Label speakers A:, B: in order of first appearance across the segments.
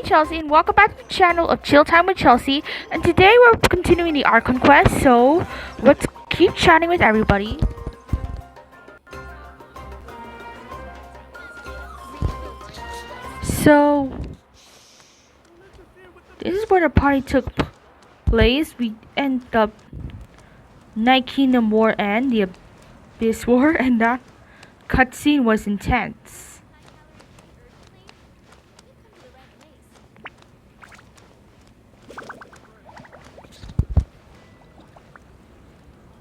A: Chelsea, and welcome back to the channel of Chill Time with Chelsea. And today we're continuing the Archon quest, so let's keep chatting with everybody. So this is where the party took place. We ended up Night Kingdom War and the Abyss War, and that cutscene was intense.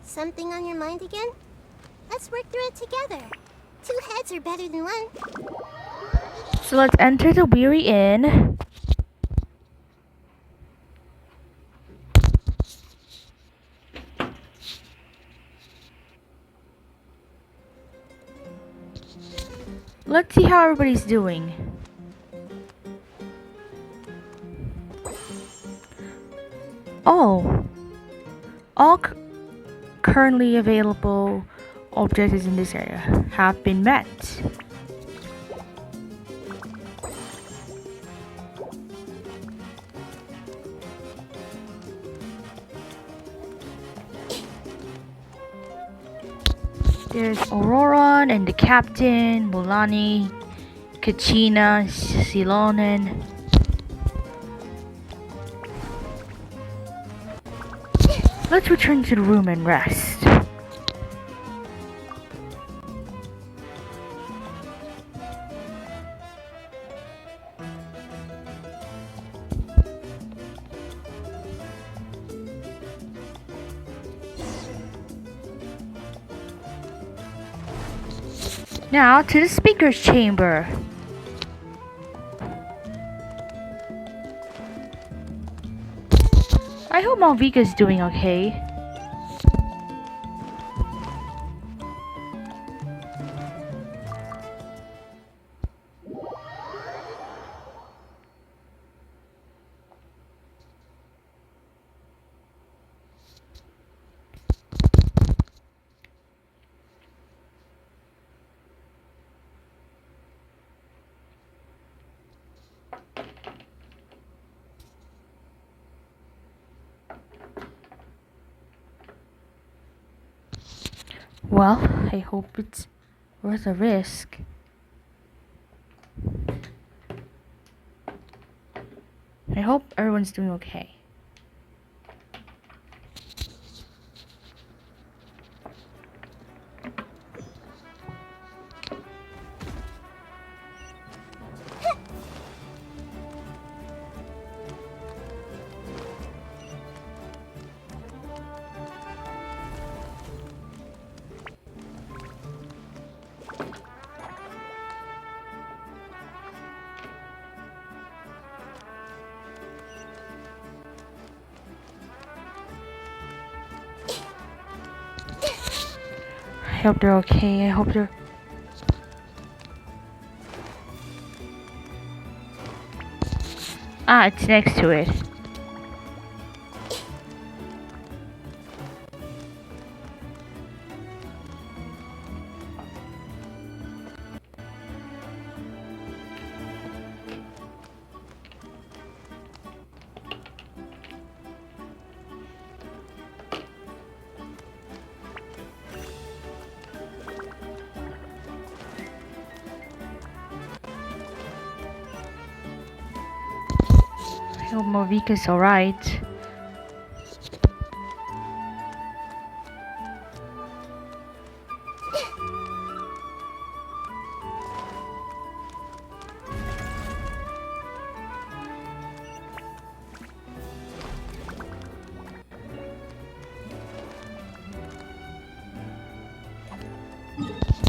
B: Something on your mind again? Let's work through it together. Two heads are better than one.
A: So let's enter the Weary Inn. Let's see how everybody's doing. Oh, all currently available objectives in this area have been met. There's Auroran and the captain, Mulani, Kachina, Silonen. Let's return to the room and rest. Now to the speaker's chamber. I hope Malvika's doing okay. Well, I hope it's worth a risk. I hope everyone's doing okay. I hope they're okay. I hope they're... Ah, it's next to it. I hope Malvika's alright.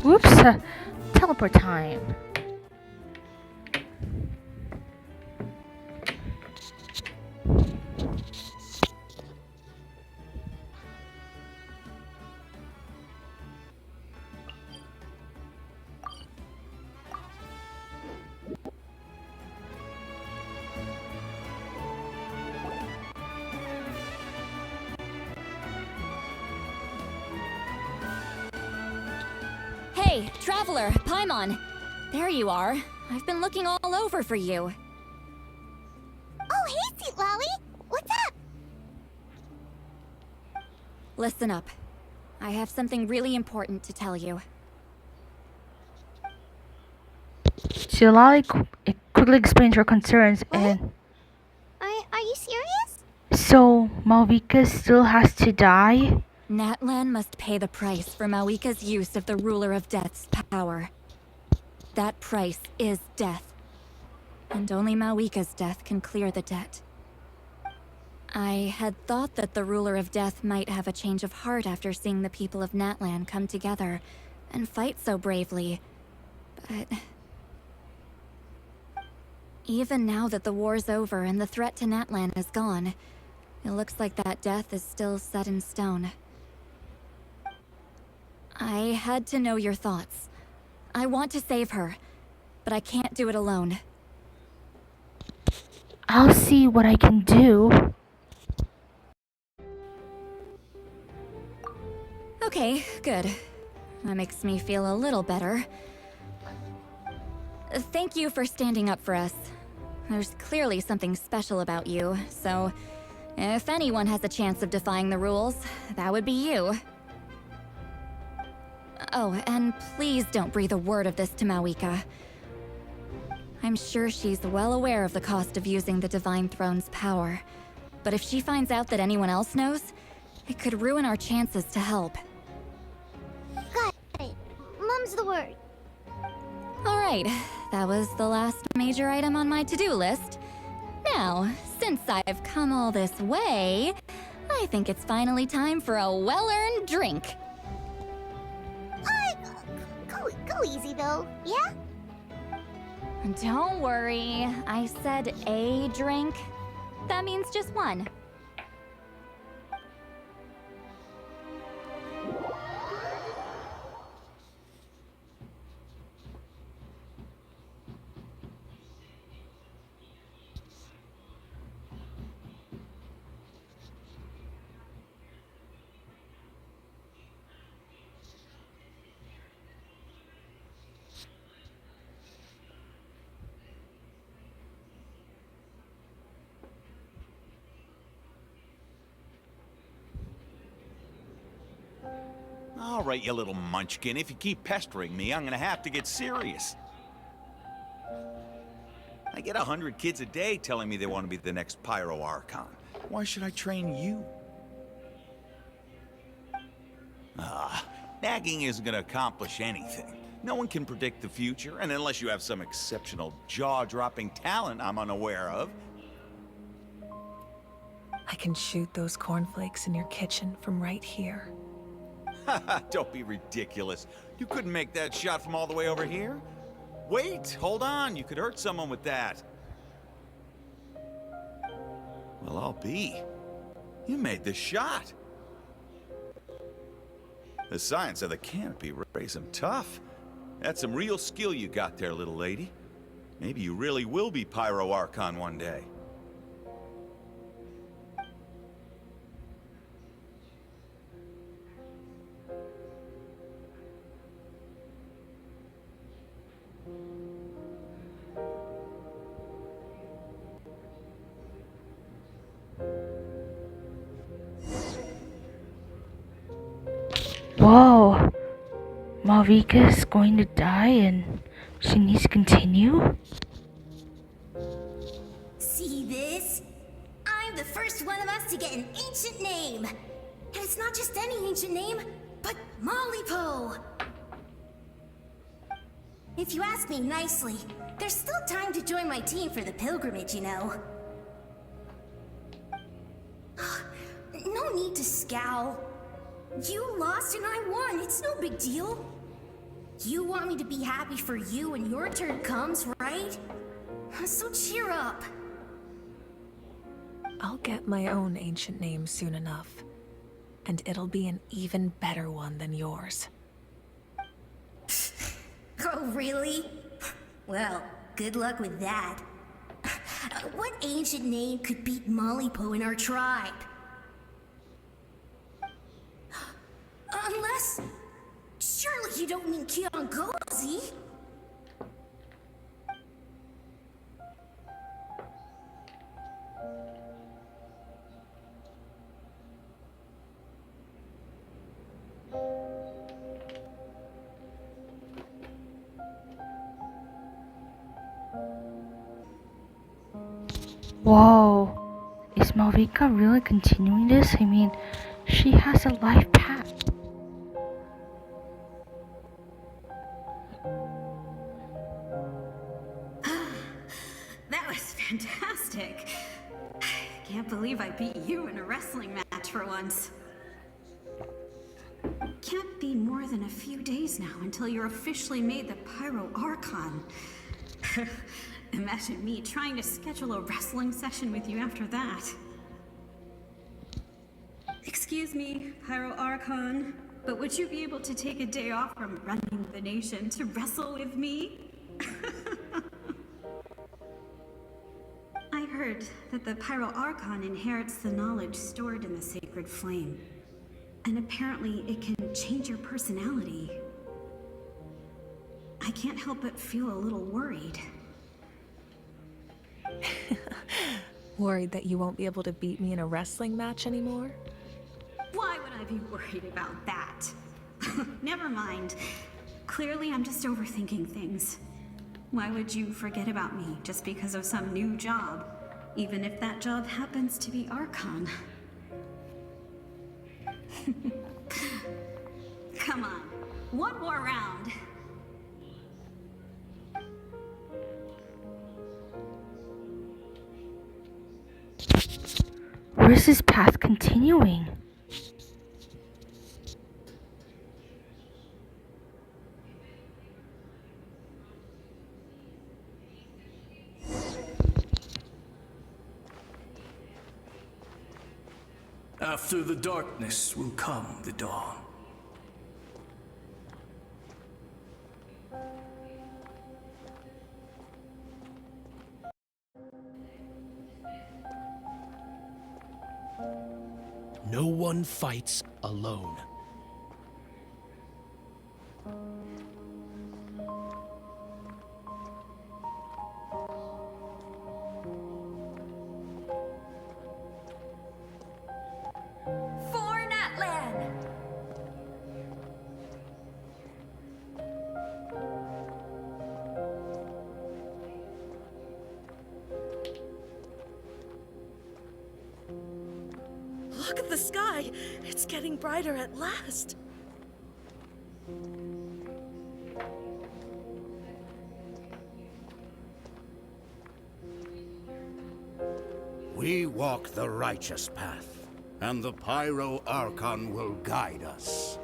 A: Whoops! Teleport time.
C: Hey, Traveler, Paimon! There you are. I've been looking all over for you. Listen up. I have something really important to tell you.
A: Chilali quickly explains her concerns
B: What?
A: and
B: Are you serious?
A: so Malvika still has to die?
C: Natlan must pay the price for Mawika's use of the Ruler of Death's power. That price is death. And only Mawika's death can clear the debt. I had thought that the Ruler of Death might have a change of heart after seeing the people of Natlan come together and fight so bravely, but... Even now that the war's over and the threat to Natlan is gone, it looks like that death is still set in stone. I had to know your thoughts. I want to save her, but I can't do it alone.
A: I'll see what I can do.
C: Okay, good. That makes me feel a little better. Thank you for standing up for us. There's clearly something special about you, so if anyone has a chance of defying the rules, that would be you. Oh, and please don't breathe a word of this to Mawika. I'm sure she's well aware of the cost of using the Divine Throne's power, but if she finds out that anyone else knows, it could ruin our chances to help.
B: Got it. Mum's the word.
C: Alright, that was the last major item on my to-do list. Now, since I've come all this way, I think it's finally time for a well-earned drink.
B: Go easy though, yeah?
C: Don't worry, I said a drink. That means just one.
D: All right, you little munchkin. If you keep pestering me, I'm gonna have to get serious. I get 100 kids a day telling me they want to be the next Pyro Archon. Why should I train you? Nagging isn't gonna accomplish anything. No one can predict the future, and unless you have some exceptional jaw-dropping talent I'm unaware of.
E: I can shoot those cornflakes in your kitchen from right here.
D: Don't be ridiculous. You couldn't make that shot from all the way over here? Wait, hold on. You could hurt someone with that. Well, I'll be. You made the shot. The science of the canopy raised him tough. That's some real skill you got there, little lady. Maybe you really will be Pyro Archon one day.
A: Whoa. Malvika is going to die and she needs to continue?
F: See this? I'm the first one of us to get an ancient name. And it's not just any ancient name, but Malipo. If you ask me nicely, there's still time to join my team for the pilgrimage, you know. No need to scowl. You lost and I won, it's no big deal. You want me to be happy for you when your turn comes, right? So cheer up.
E: I'll get my own ancient name soon enough. And it'll be an even better one than yours.
F: Oh, really? Well, good luck with that. What ancient name could beat Malipo in our tribe? Unless... Surely you don't mean Kiangozi?
A: Whoa. Is Malvika really continuing this? I mean, she has a life path.
G: That was fantastic. Can't believe I beat you in a wrestling match for once. Can't be more than a few days now until you're officially made the Pyro Archon. Imagine me trying to schedule a wrestling session with you after that. Excuse me, Pyro Archon, but would you be able to take a day off from running the nation to wrestle with me? I heard that the Pyro Archon inherits the knowledge stored in the sacred flame. And apparently it can change your personality. I can't help but feel a little worried.
E: Worried that you won't be able to beat me in a wrestling match anymore?
G: Why would I be worried about that? Never mind. Clearly I'm just overthinking things. Why would you forget about me just because of some new job? Even if that job happens to be Archon. Come on, one more round.
A: Where's this path continuing?
H: After the darkness will come the dawn. No one fights alone.
C: For Natlan!
I: Look at the sky! It's getting brighter at last!
J: We walk the righteous path, and the Pyro Archon will guide us.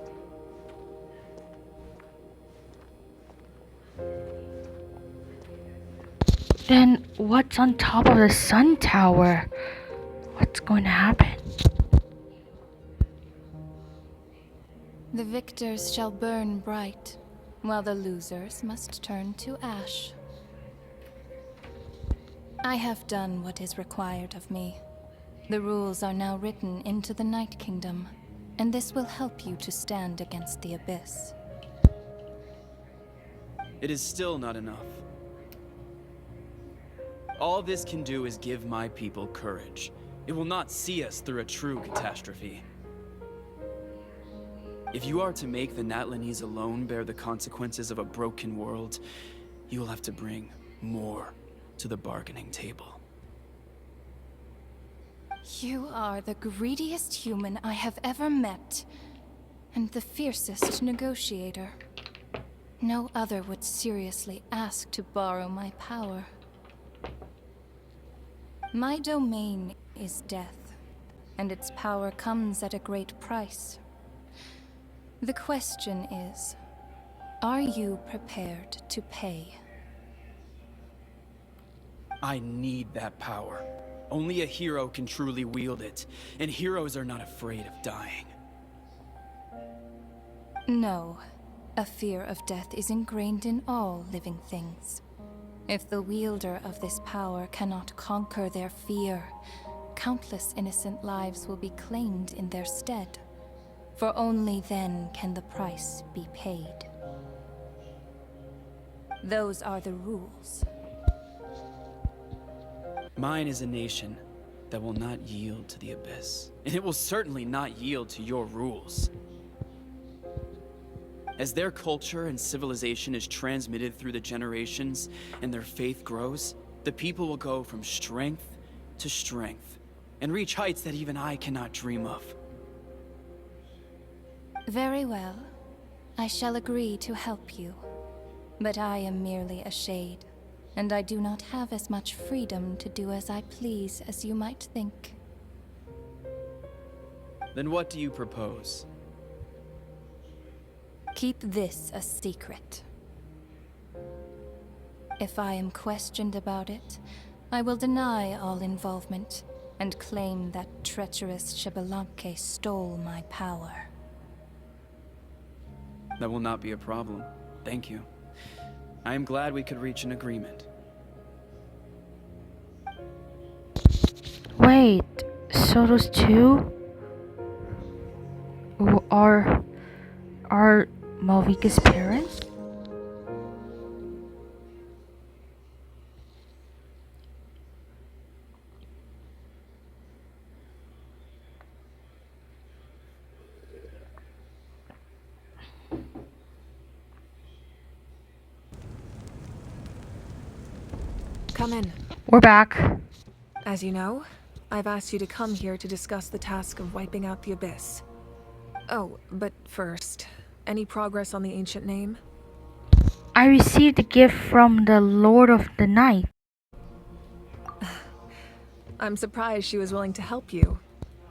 A: Then what's on top of the sun tower? What's going to happen?
C: The victors shall burn bright, while the losers must turn to ash. I have done what is required of me. The rules are now written into the Night Kingdom, and this will help you to stand against the Abyss.
K: It is still not enough. All this can do is give my people courage. It will not see us through a true catastrophe. If you are to make the Natlanese alone bear the consequences of a broken world, you will have to bring more to the bargaining table.
C: You are the greediest human I have ever met, and the fiercest negotiator. No other would seriously ask to borrow my power. My domain is death, and its power comes at a great price. The question is, are you prepared to pay?
K: I need that power. Only a hero can truly wield it, and heroes are not afraid of dying.
C: No. A fear of death is ingrained in all living things. If the wielder of this power cannot conquer their fear, countless innocent lives will be claimed in their stead. For only then can the price be paid. Those are the rules.
K: Mine is a nation that will not yield to the Abyss, and it will certainly not yield to your rules. As their culture and civilization is transmitted through the generations and their faith grows, the people will go from strength to strength and reach heights that even I cannot dream of.
C: Very well. I shall agree to help you. But I am merely a shade, and I do not have as much freedom to do as I please as you might think.
K: Then what do you propose?
C: Keep this a secret. If I am questioned about it, I will deny all involvement and claim that treacherous Xbalanque stole my power.
K: That will not be a problem. Thank you. I am glad we could reach an agreement.
A: Wait, so those two are Malvika's parents?
E: Come in.
A: We're back.
E: As you know, I've asked you to come here to discuss the task of wiping out the Abyss. Oh, but first, any progress on the ancient name?
A: I received a gift from the Lord of the Night.
E: I'm surprised she was willing to help you.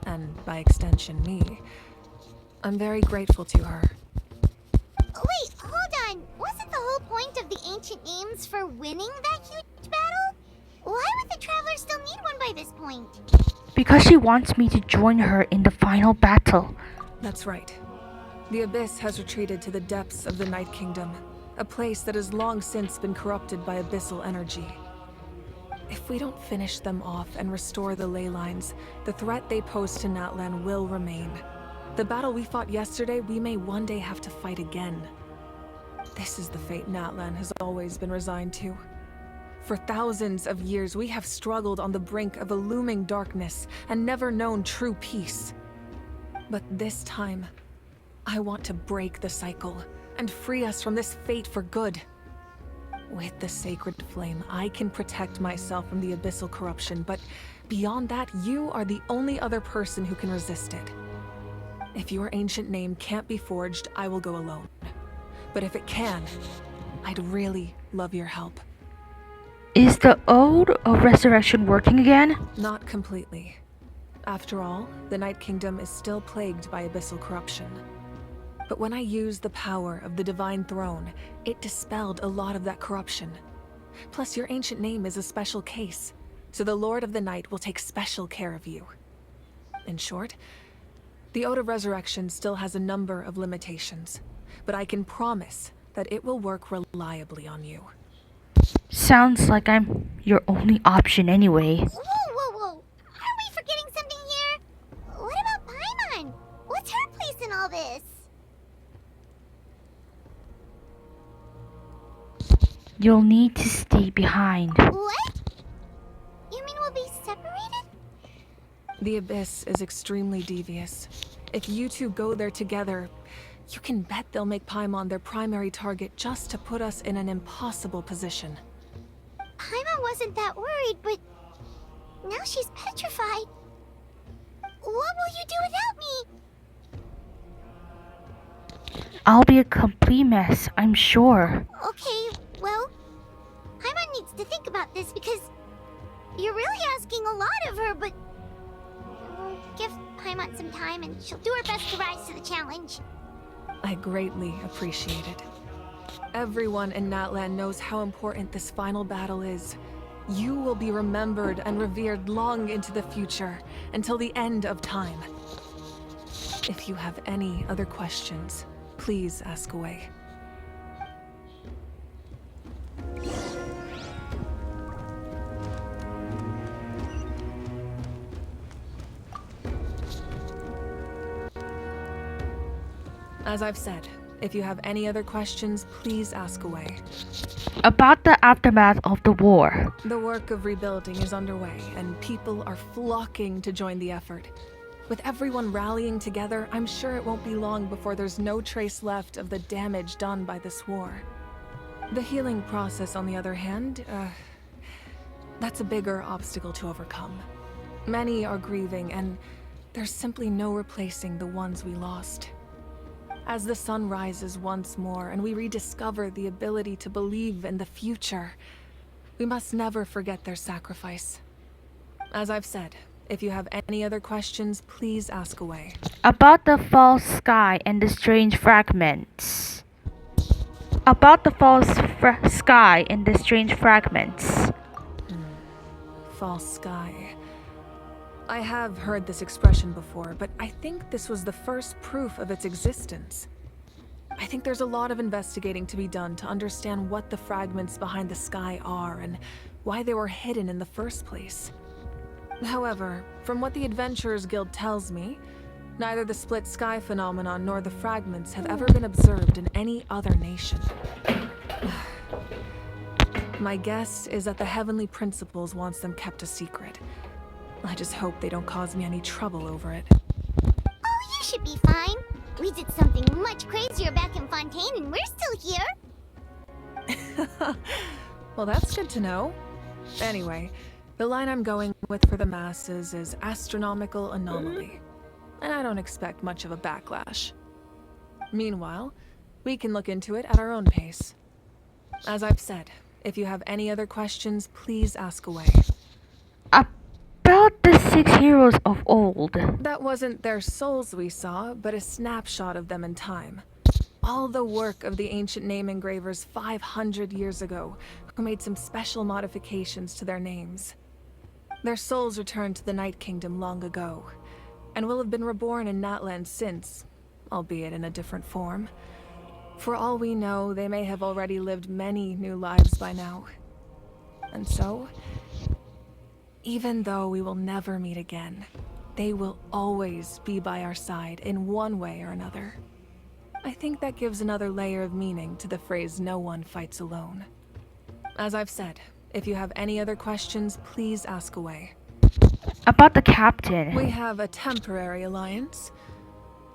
E: And by extension, me. I'm very grateful to her.
B: Wait, hold on. Wasn't the whole point of the ancient names for winning that huge battle? Why would the Traveler still need one by this point?
A: Because she wants me to join her in the final battle.
E: That's right. The Abyss has retreated to the depths of the Night Kingdom, a place that has long since been corrupted by abyssal energy. If we don't finish them off and restore the ley lines, the threat they pose to Natlan will remain. The battle we fought yesterday, we may one day have to fight again. This is the fate Natlan has always been resigned to. For thousands of years, we have struggled on the brink of a looming darkness and never known true peace. But this time, I want to break the cycle and free us from this fate for good. With the sacred flame, I can protect myself from the abyssal corruption, but beyond that, you are the only other person who can resist it. If your ancient name can't be forged, I will go alone. But if it can, I'd really love your help.
A: Is the Ode of Resurrection working again?
E: Not completely. After all, the Night Kingdom is still plagued by abyssal corruption. But when I used the power of the Divine Throne, it dispelled a lot of that corruption. Plus, your ancient name is a special case, so the Lord of the Night will take special care of you. In short, the Ode of Resurrection still has a number of limitations, but I can promise that it will work reliably on you.
A: Sounds like I'm your only option anyway.
B: Whoa. Are we forgetting something here? What about Paimon? What's her place in all this?
A: You'll need to stay behind.
B: What? You mean we'll be separated?
E: The Abyss is extremely devious. If you two go there together, you can bet they'll make Paimon their primary target just to put us in an impossible position.
B: Paimon wasn't that worried, but now she's petrified. What will you do without me?
A: I'll be a complete mess, I'm sure.
B: Okay, well, Paimon needs to think about this because you're really asking a lot of her, but we'll give Paimon some time and she'll do her best to rise to the challenge.
E: I greatly appreciate it. Everyone in Natlan knows how important this final battle is. You will be remembered and revered long into the future, until the end of time. If you have any other questions, please ask away. As I've said, if you have any other questions, please ask away.
A: About the aftermath of the war.
E: The work of rebuilding is underway, and people are flocking to join the effort. With everyone rallying together, I'm sure it won't be long before there's no trace left of the damage done by this war. The healing process, on the other hand, that's a bigger obstacle to overcome. Many are grieving, and there's simply no replacing the ones we lost. As the sun rises once more and we rediscover the ability to believe in the future, we must never forget their sacrifice. As I've said, if you have any other questions, please ask away.
A: About the false sky and the strange fragments. About the false sky and the strange fragments.
E: False sky. I have heard this expression before, but I think this was the first proof of its existence. I think there's a lot of investigating to be done to understand what the fragments behind the sky are and why they were hidden in the first place. However, from what the Adventurers Guild tells me, neither the split sky phenomenon nor the fragments have ever been observed in any other nation. My guess is that the Heavenly Principles wants them kept a secret. I just hope they don't cause me any trouble over it.
B: Oh, you should be fine. We did something much crazier back in Fontaine and we're still here.
E: Well, that's good to know. Anyway, the line I'm going with for the masses is astronomical anomaly. And I don't expect much of a backlash. Meanwhile, we can look into it at our own pace. As I've said, if you have any other questions, please ask away.
A: About the 6 heroes of old.
E: That wasn't their souls we saw, but a snapshot of them in time. All the work of the ancient name engravers 500 years ago, who made some special modifications to their names. Their souls returned to the Night Kingdom long ago, and will have been reborn in Natlan since, albeit in a different form. For all we know, they may have already lived many new lives by now. And so, even though we will never meet again, they will always be by our side in one way or another. I think that gives another layer of meaning to the phrase "no one fights alone." As I've said, if you have any other questions, please ask away.
A: About the captain.
E: We have a temporary alliance,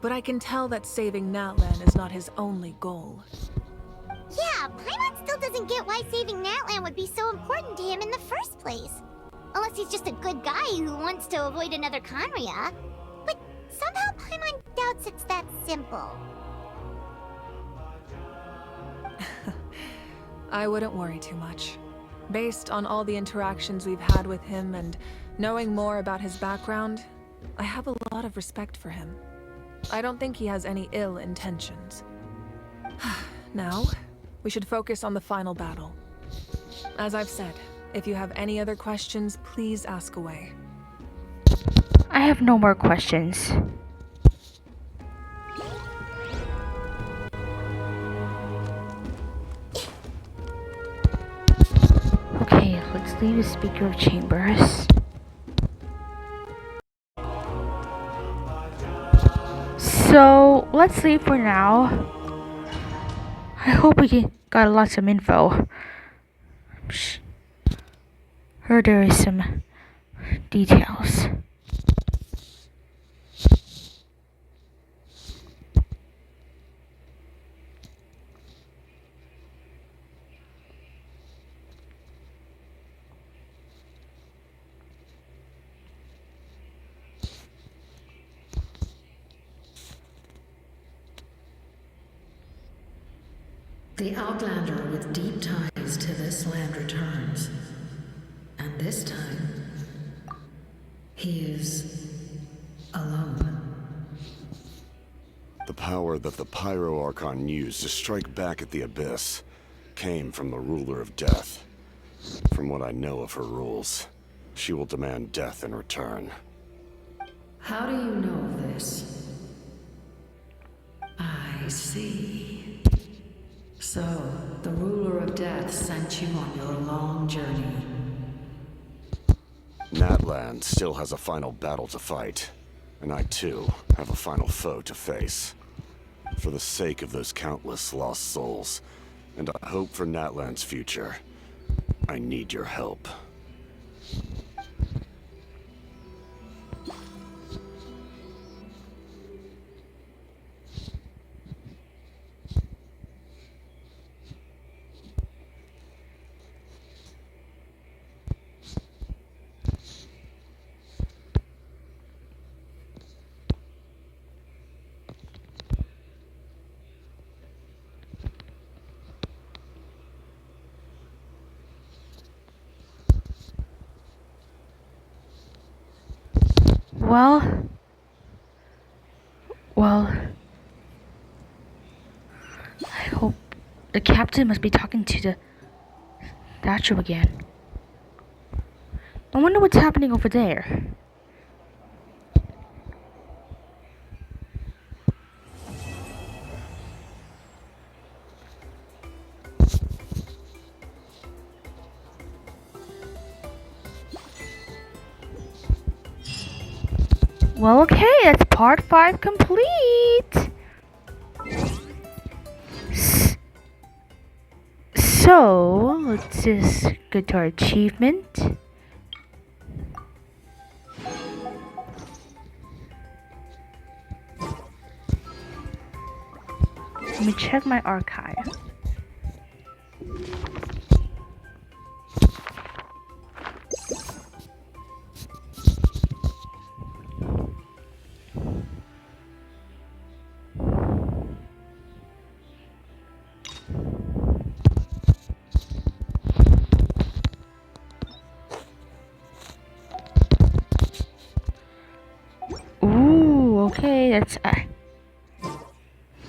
E: but I can tell that saving Natlan is not his only goal.
B: Yeah, Paimon still doesn't get why saving Natlan would be so important to him in the first place. Unless he's just a good guy who wants to avoid another Conria. But somehow Paimon doubts it's that simple.
E: I wouldn't worry too much. Based on all the interactions we've had with him and knowing more about his background, I have a lot of respect for him. I don't think he has any ill intentions. Now, we should focus on the final battle. As I've said, if you have any other questions, please ask away.
A: I have no more questions. Okay, let's leave the Speaker of Chambers. So, let's leave for now. I hope we got lots of info. Heard there is some details.
L: The Outlander with deep ties to this land returns. And this time, he is alone.
M: The power that the Pyro Archon used to strike back at the Abyss came from the Ruler of Death. From what I know of her rules, she will demand death in return.
L: How do you know of this? I see. So, the Ruler of Death sent you on your long journey.
M: Natlan still has a final battle to fight, and I too have a final foe to face. For the sake of those countless lost souls, and I hope for Natlan's future, I need your help.
A: Well, I hope the captain must be talking to the statue again. I wonder what's happening over there. Well, okay, that's part 5 complete. So, let's just go to our achievement. Let me check my archive. Ooh, okay, that's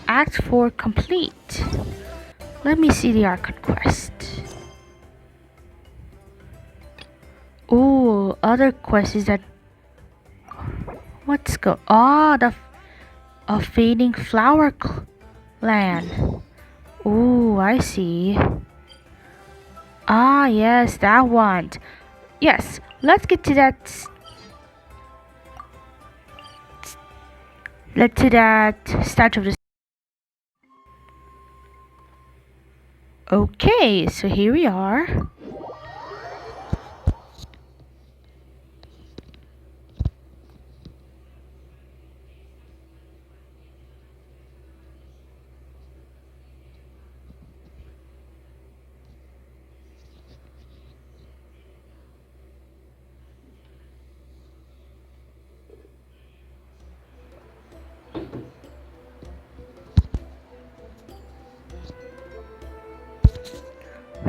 A: Act 4 complete. Let me see the Archon quest. Ooh, other quest is that. A fading flower land. Ooh, I see. Ah, yes, that one. Yes, let's get to that. Let's to that statue of the. Okay, so here we are.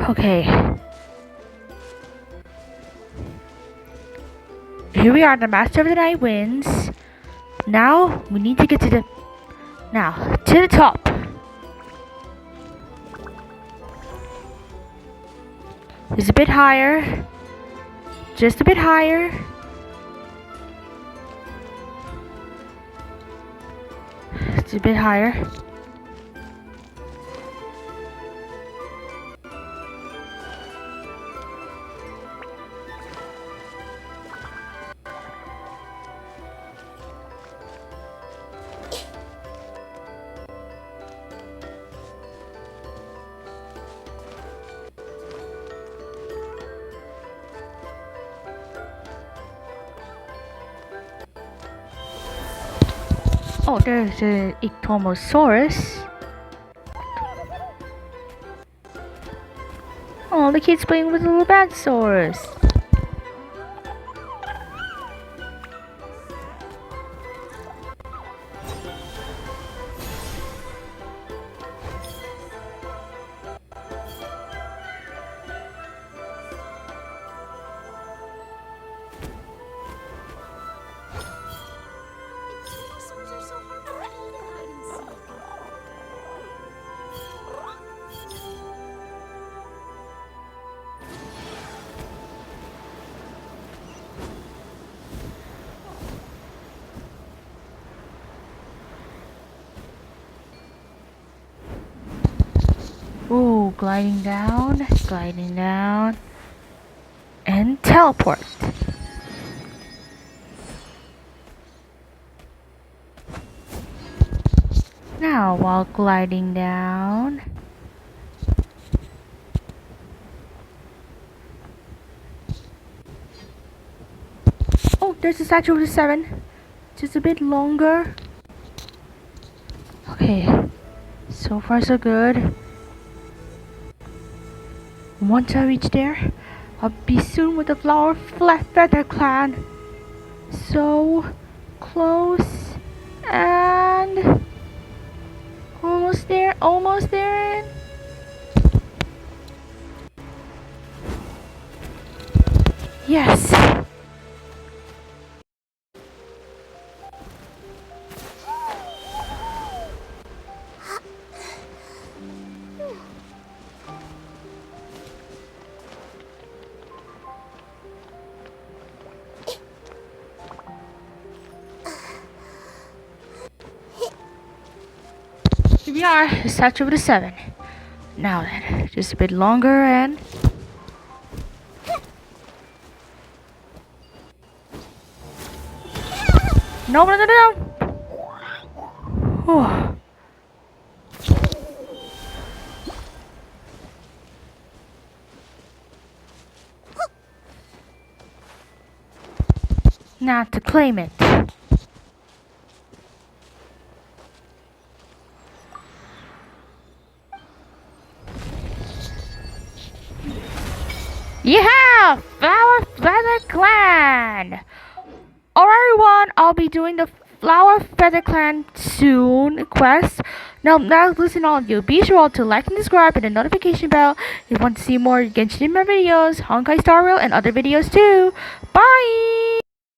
A: Okay. Here we are, the Master of the Night wins. Now, we need to get to the... Now, to the top. Just a bit higher. Just a bit higher. Just a bit higher. Oh, there's the Ictomosaurus. Oh, the kid's playing with the little Batosaurus. Ooh, gliding down, and teleport. Now, while gliding down, oh, there's the statue of the 7. Just a bit longer. Okay, so far so good. Once I reach there, I'll be soon with the Flower Feather Clan. So close and almost there, Yes. Here we are, the statue of the 7. Now then, just a bit longer and... No, no, no, no, no! Now to claim it. Yeah! Flower Feather Clan! Alright everyone, I'll be doing the Flower Feather Clan soon quest. Now listen all of you, be sure to like and subscribe and the notification bell if you want to see more Genshin videos, Honkai Star Rail, and other videos too. Bye!